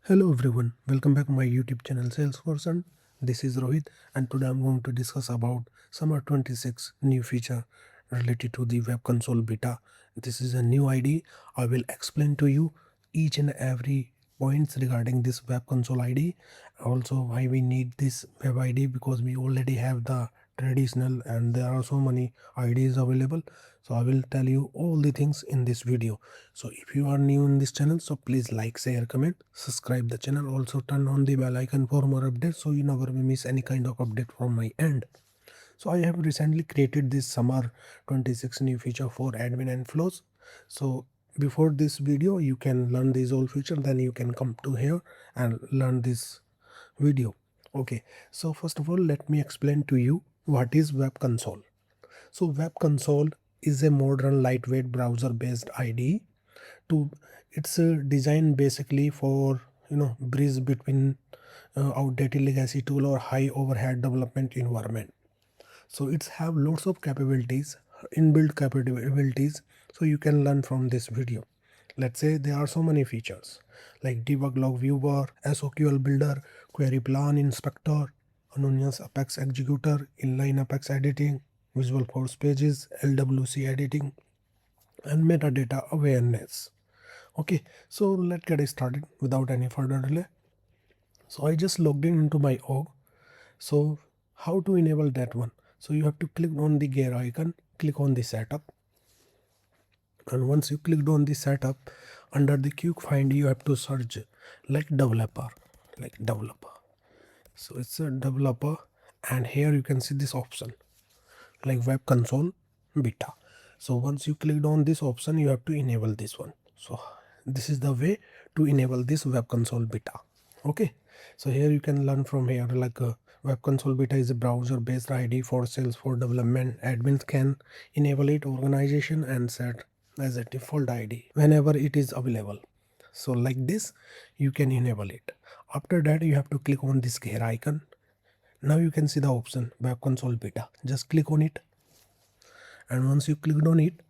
Hello everyone, welcome back to my YouTube channel Salesforce and this is Rohit, and today I'm going to discuss about Summer 26 new feature related to the Web Console beta. This is a new ID. I will explain to you each and every points regarding this Web Console ID. Also why we need this Web ID, because we already have the traditional and there are so many IDs available. So I will tell you all the things in this video. So if you are new in this channel, so please like, share, comment, subscribe the channel. Also turn on the bell icon for more updates so you never miss any kind of update from my end. So I have recently created this Summer 26 new feature for admin and flows. So before this video you can learn these all features, then you can come to here and learn this video. Okay, so first of all let me explain to you what is Web Console. So Web Console is a modern lightweight browser based IDE. To it's designed basically for bridge between outdated legacy tool or high overhead development environment. So it's have lots of capabilities, inbuilt capabilities, so you can learn from this video. Let's say there are so many features like debug log viewer, SOQL builder, query plan inspector, anonymous Apex executor, inline Apex editing, visual force pages, LWC editing, and metadata awareness. Okay, so let's get started without any further delay. So I just logged in into my org. So how to enable that one? So you have to click on the gear icon, click on the setup, and once you clicked on the setup, under the quick find you have to search like developer. So it's a developer, and here you can see this option like Web Console beta. So once you clicked on this option, you have to enable this one. So this is the way to enable this Web Console beta. Okay, so here you can learn from here like Web Console beta is a browser based ID for Salesforce development. Admins can enable it organization and set as a default ID whenever it is available. So like this you can enable it. After that you have to click on this gear icon. Now you can see the option Web Console beta. Just click on it, and once you clicked on it,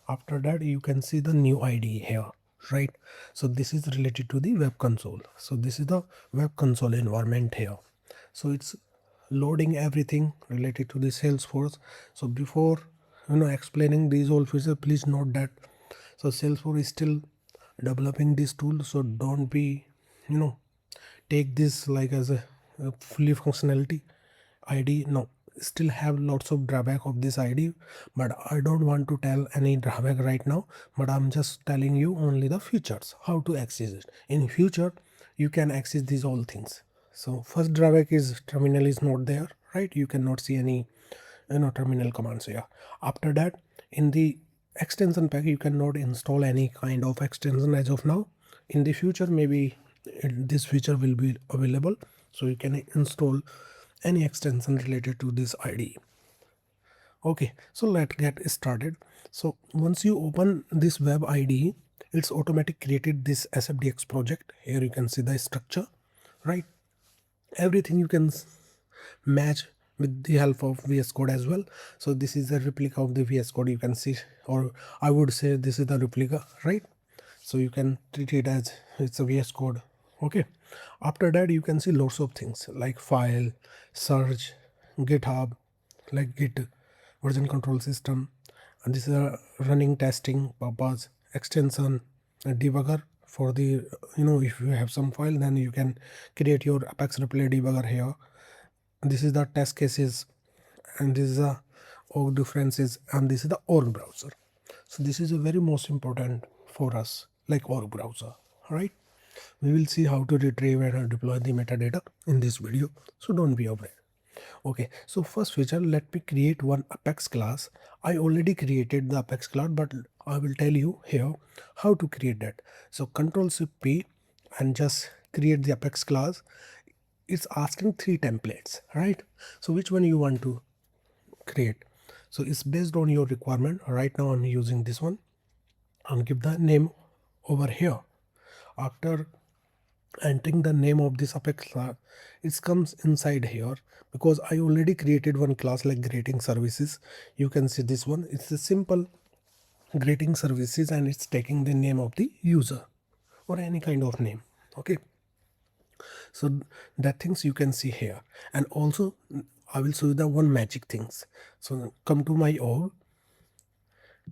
after that you can see the new ID here, right? So this is related to the Web Console. So this is the Web Console environment here. So it's loading everything related to the Salesforce. So before explaining these all features, please note that so Salesforce is still developing this tool, so don't be take this like as a fully functionality ID. No, still have lots of drawback of this ID, but I don't want to tell any drawback right now, but I'm just telling you only the features, how to access it. In future you can access these all things. So first drawback is terminal is not there, right? You cannot see any terminal commands here. After that, in the extension pack you cannot install any kind of extension as of now. In the future maybe this feature will be available, so you can install any extension related to this ID. Okay, so let's get started. So once you open this web ID, it's automatic created this SFDX project. Here you can see the structure, right? Everything you can match with the help of VS Code as well. So this is a replica of the VS Code, you can see, or I would say this is the replica, right? So you can treat it as it's a VS Code. Okay, after that you can see lots of things like file, search, GitHub, like Git, version control system, and this is a running testing purpose, extension, a debugger for the if you have some file, then you can create your Apex replay debugger here. This is the test cases, and this is the org differences, and this is the org browser. So this is a very most important for us, like org browser, right? We will see how to retrieve and deploy the metadata in this video, so don't be afraid. Okay, so first feature, let me create one Apex class. I already created the Apex class, but I will tell you here how to create that. So Ctrl+P and just create the Apex class. It's asking 3 templates, right? So which one you want to create? So it's based on your requirement. Right now I'm using this one, and give the name over here. After entering the name of this Apex class, it comes inside here, because I already created one class like greeting services. You can see this one, it's a simple greeting services, and it's taking the name of the user or any kind of name. Okay, So that things you can see here. And also I will show you the one magic things. So come to my org,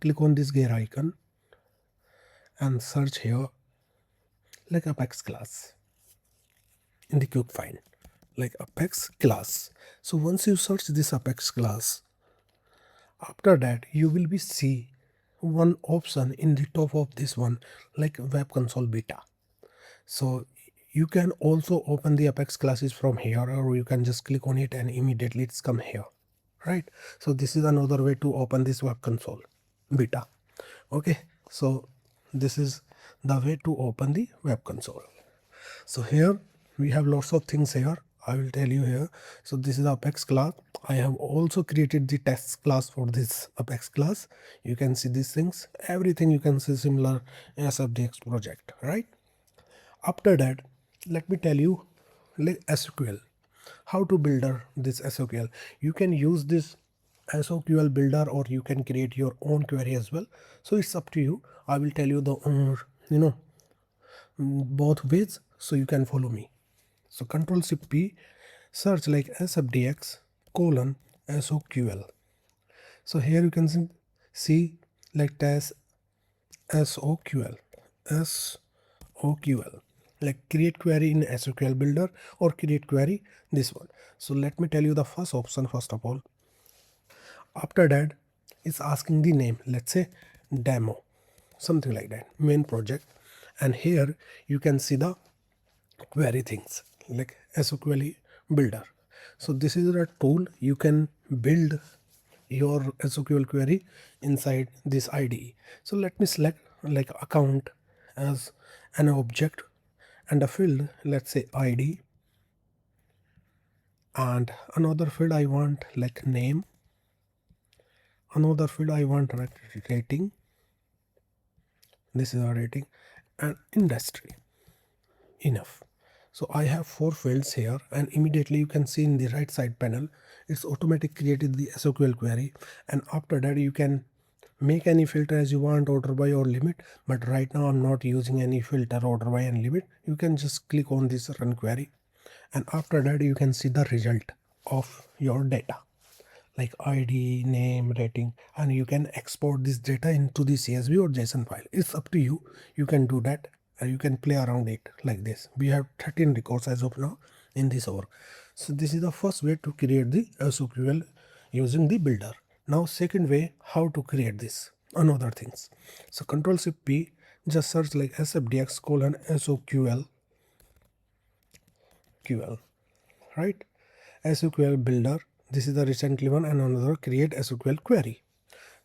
click on this gear icon and search here like Apex class in the quick find, like Apex class. So once you search this Apex class, after that you will be see one option in the top of this one like Web Console beta. So you can also open the Apex classes from here, or you can just click on it and immediately it's come here, right? So this is another way to open this Web Console beta. Okay, so this is the way to open the Web Console. So here we have lots of things here. I will tell you here. So this is the Apex class. I have also created the test class for this Apex class. You can see these things. Everything you can see similar in SFDX project, right? After that, let me tell you like SOQL. How to build this SOQL. You can use this SOQL builder or you can create your own query as well. So it's up to you. I will tell you the both ways so you can follow me. So Control Shift P, search like SFDX colon SOQL. So here you can see like test SOQL like create query in SOQL builder or create query this one. So let me tell you the first option first of all. After that it's asking the name, let's say demo, something like that, main project. And here you can see the query things like SOQL builder. So this is a tool you can build your SOQL query inside this IDE. So let me select like account as an object and a field, let's say ID, and another field I want like name, another field I want rating, this is a rating, and industry. Enough. So I have 4 fields here, and immediately you can see in the right side panel it's automatic created the SOQL query. And after that you can make any filter as you want, order by or limit, but right now I'm not using any filter, order by and limit. You can just click on this run query, and after that you can see the result of your data like ID, name, rating, and you can export this data into the CSV or JSON file. It's up to you. You can do that and you can play around it like this. We have 13 records as of now in this org. So this is the first way to create the SOQL using the builder. Now second way, how to create this another things. So Control Shift P, just search like SFDX colon SOQL right? SOQL builder, this is the recently one, and another create SOQL query.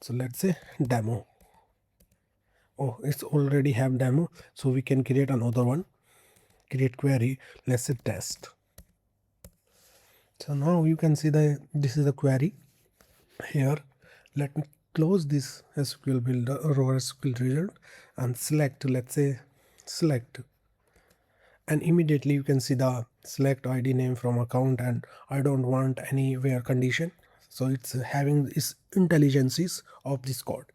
So let's say demo. Oh, it's already have demo, so we can create another one, create query, let's say test. So now you can see this is the query here. Let me close this SQL builder or SQL result and select, let's say select, and immediately you can see the select ID name from account, and I don't want anywhere condition. So it's having this intelligences of this code.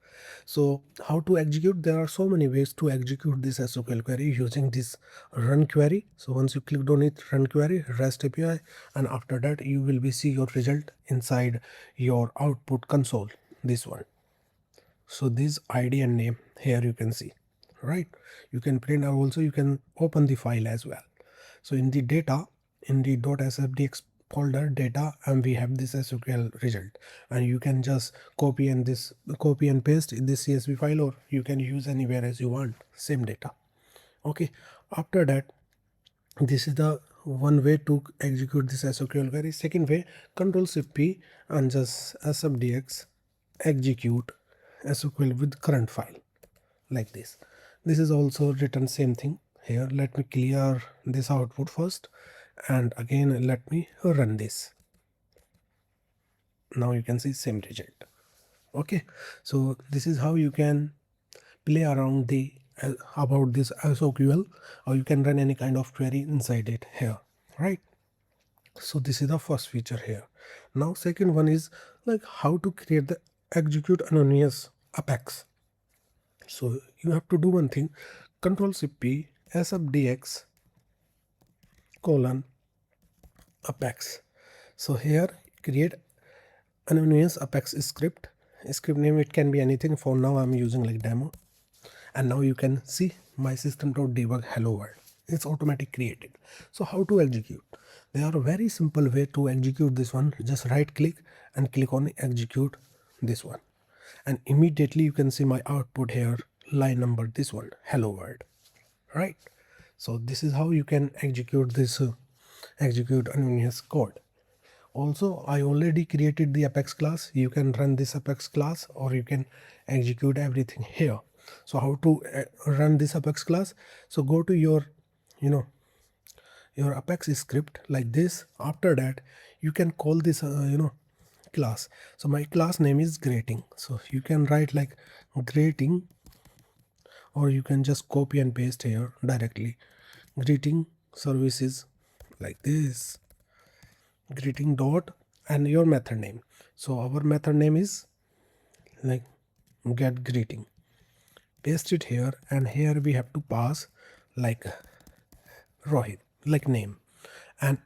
So how to execute? There are so many ways to execute this SOQL query using this run query. So once you clicked on it, run query, REST API, and after that you will be see your result inside your output console, this one. So this ID and name here you can see, right? You can print out also, you can open the file as well. So in the data, in the .sfdx folder data, and we have this SOQL result, and you can just copy and paste in this CSV file, or you can use anywhere as you want, same data. Okay, after that, this is the one way to execute this SOQL query. Second way, Control Shift P and just SFDX execute SOQL with current file like this. This is also written same thing here. Let me clear this output first, and again let me run this. Now you can see same result. Okay, so this is how you can play around the about this SOQL, or you can run any kind of query inside it here, right? So this is the first feature here. Now second one is like how to create the execute anonymous Apex. So you have to do one thing, Control Shift P, SFDX colon Apex. So here create anonymous Apex script. Script name, it can be anything. For now I'm using like demo. And now you can see my system.debug hello world. It's automatic created. So how to execute? There are a very simple way to execute this one. Just right click and click on execute this one. And immediately you can see my output here, line number, this one, hello world, right? So this is how you can execute this execute anonymous code. Also, I already created the Apex class. You can run this Apex class or you can execute everything here. So how to run this Apex class? So go to your your Apex script like this. After that you can call this class. So my class name is greeting. So you can write like greeting, or you can just copy and paste here directly, greeting services, like this, greeting dot and your method name. So our method name is like get greeting. Paste it here, and here we have to pass like Rohit, like name. And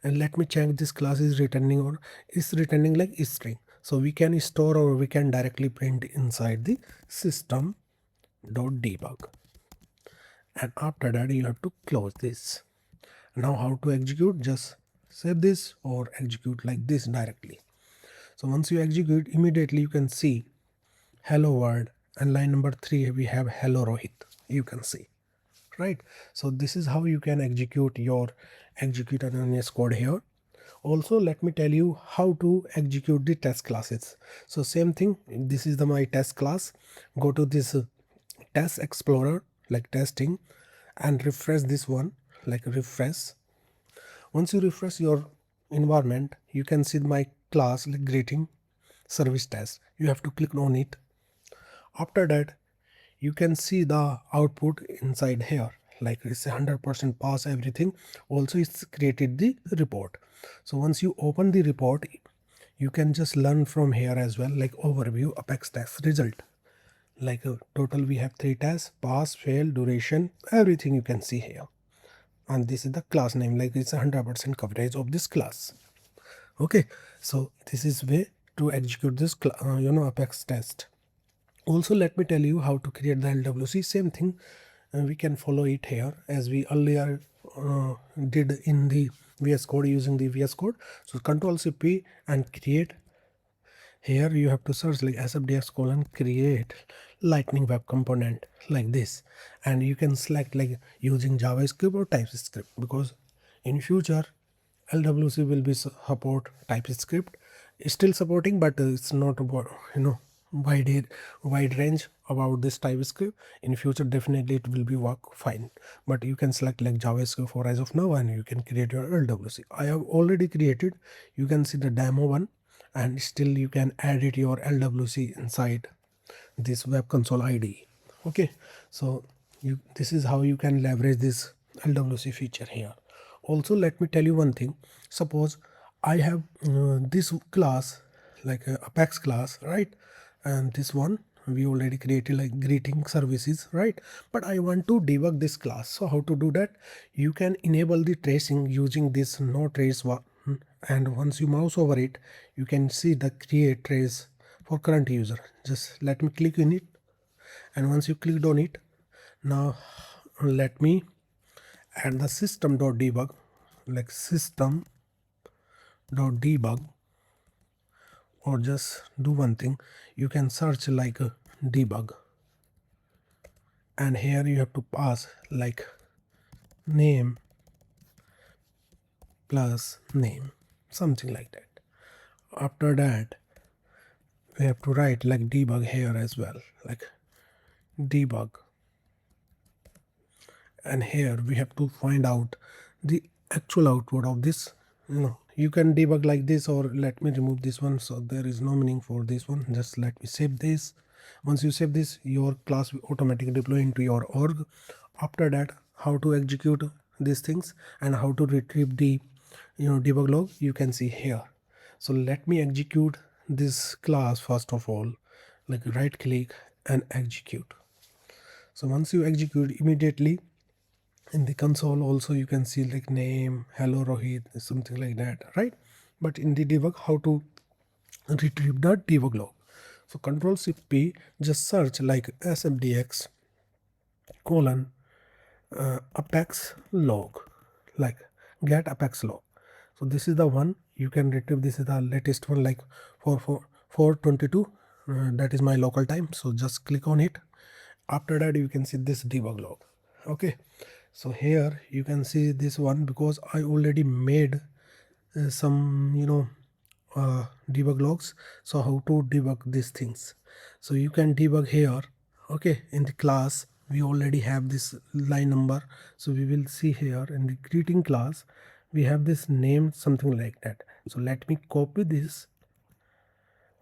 let me check this class is returning or is returning like string. So we can store or we can directly print inside the system.debug. And after that you have to close this. Now how to execute? Just save this or execute like this directly. So once you execute, immediately you can see hello world, and line number 3 we have hello Rohit, you can see, right? So this is how you can execute your execute anonymous code here. Also let me tell you how to execute the test classes. So same thing, this is my test class. Go to this test explorer, like testing, and refresh this one, like refresh. Once you refresh your environment, you can see my class like greeting service test. You have to click on it. After that you can see the output inside here, like it's 100% pass everything. Also it's created the report. So once you open the report, you can just learn from here as well, like overview, Apex test result, like total we have 3 tests, pass, fail, duration, everything you can see here. And this is the class name, like it's 100% coverage of this class. Okay, so this is way to execute this Apex test. Also let me tell you how to create the LWC. Same thing, we can follow it here as we earlier did in the VS Code, using the VS Code. So Control C P and create. Here you have to search like sfdx create lightning web component, like this, and you can select like using JavaScript or TypeScript, because in future LWC will be support TypeScript. It's still supporting, but it's not about wide range about this TypeScript. In future definitely it will be work fine, but you can select like JavaScript for as of now, and you can create your LWC. I have already created, you can see the demo one, and still you can edit your LWC inside this web console IDE. Okay, so this is how you can leverage this LWC feature here. Also let me tell you one thing. Suppose I have this class, like a Apex class, right? And this one we already created like greeting services, right? But I want to debug this class. So how to do that? You can enable the tracing using this no trace one, and once you mouse over it, you can see the create trace for current user. Just let me click in it, and once you clicked on it, now let me add the system.debug, like system.debug, or just do one thing, you can search like debug, and here you have to pass like name plus name, something like that. After that we have to write like debug here as well, like debug, and here we have to find out the actual output of this. You can debug like this, or let me remove this one, so there is no meaning for this one. Just let me save this. Once you save this, your class will automatically deploy into your org. After that, how to execute these things and how to retrieve the debug log, you can see here. So let me execute this class first of all, like right click and execute. So once you execute, immediately In the console also you can see like name, hello Rohit, something like that, right? But in the debug, how to retrieve the debug log? So Control Shift P, just search like SFDX colon Apex log, like get Apex log. So this is the one you can retrieve. This is the latest one, like 422. That is my local time. So just click on it. After that you can see this debug log. Okay, so here you can see this one because I already made some debug logs. So how to debug these things? So you can debug here. Okay, in the class we already have this line number, so we will see here in the greeting class we have this name, something like that. So let me copy this.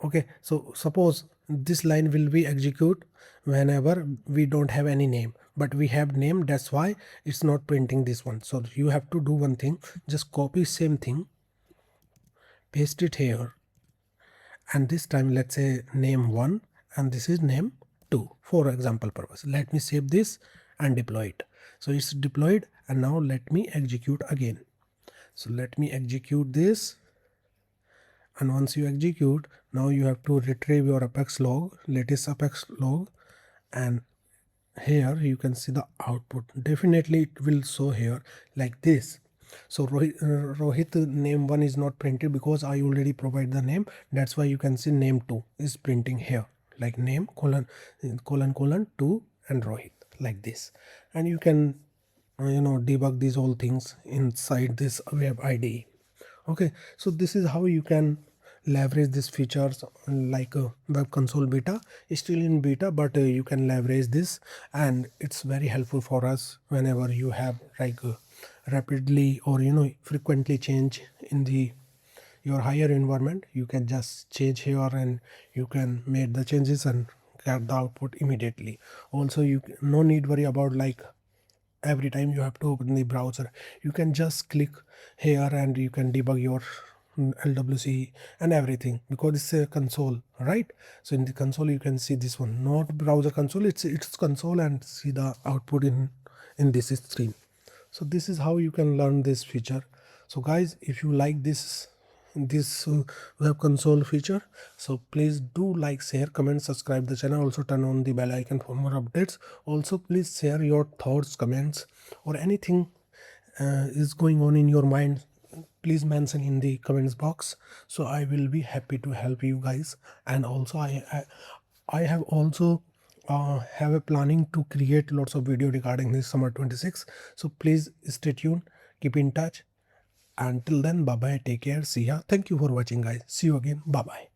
Okay, so suppose this line will be execute whenever we don't have any name, but we have name, that's why it's not printing this one. So you have to do one thing, just copy same thing, paste it here, and this time let's say name 1 and this is name 2 for example purpose. Let me save this and deploy it. So it's deployed, and now let me execute again. So let me execute this, and once you execute, now you have to retrieve your Apex log, latest Apex log, and here you can see the output. Definitely it will show here like this. So Rohit name 1 is not printed because I already provide the name. That's why you can see name 2 is printing here, like name colon 2 and Rohit, like this. And you can debug these all things inside this web IDE. Okay, so this is how you can leverage these features like web console beta. It's still in beta, but you can leverage this, and it's very helpful for us whenever you have like rapidly or frequently change in the your higher environment. You can just change here and you can make the changes and get the output immediately. Also, you no need worry about like every time you have to open the browser. You can just click here and you can debug your LWC and everything because it's a console, right? So in the console you can see this one, not browser console, it's console, and see the output in this screen. So this is how you can learn this feature. So guys, if you like this web console feature, so please do like, share, comment, subscribe the channel. Also turn on the bell icon for more updates. Also please share your thoughts, comments, or anything is going on in your mind. Please mention in the comments box, so I will be happy to help you guys. And also I have also have a planning to create lots of video regarding this summer 26. So please stay tuned, keep in touch. Until then, bye bye, take care, see ya. Thank you for watching guys. See you again, bye bye.